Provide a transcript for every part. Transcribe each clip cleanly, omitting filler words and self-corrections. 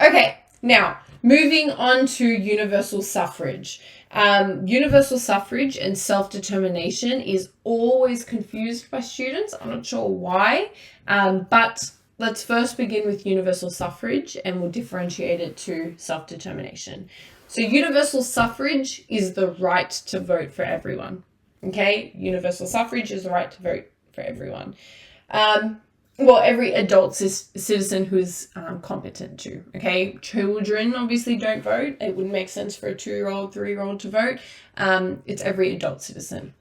Okay, now moving on to universal suffrage. Universal suffrage and self-determination is always confused by students. I'm not sure why, but let's first begin with universal suffrage and we'll differentiate it to self-determination. So universal suffrage is the right to vote for everyone. Okay, universal suffrage is the right to vote for everyone. Well, every adult citizen who's competent to. Okay, children obviously don't vote. It wouldn't make sense for a 2-year-old, 3-year-old to vote. It's every adult citizen.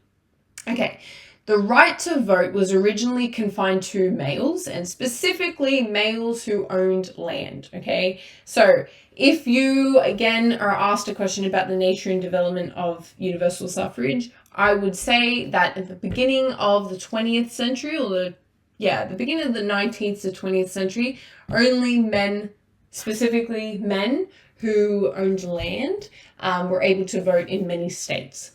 Okay, the right to vote was originally confined to males, and specifically males who owned land. Okay, so if you again are asked a question about the nature and development of universal suffrage, I would say that at the beginning of the 20th century, or the beginning of the 19th to 20th century, only men, specifically men who owned land, were able to vote in many states.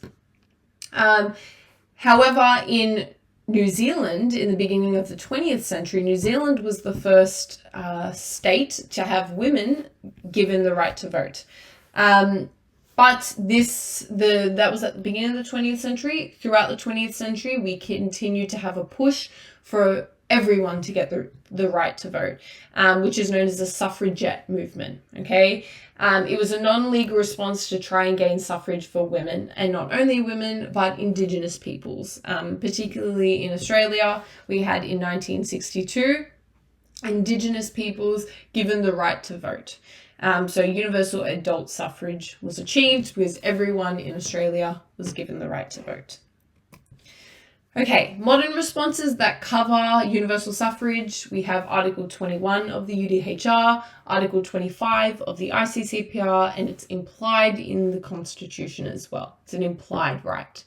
However, in New Zealand, in the beginning of the 20th century, New Zealand was the first state to have women given the right to vote. But that was at the beginning of the 20th century. Throughout the 20th century, we continue to have a push for everyone to get the right to vote, which is known as the suffragette movement. Okay, it was a non-legal response to try and gain suffrage for women, and not only women but Indigenous peoples. Particularly in Australia, we had in 1962 Indigenous peoples given the right to vote. So universal adult suffrage was achieved because everyone in Australia was given the right to vote. Okay, modern responses that cover universal suffrage. We have Article 21 of the UDHR, Article 25 of the ICCPR, and it's implied in the Constitution as well. It's an implied right.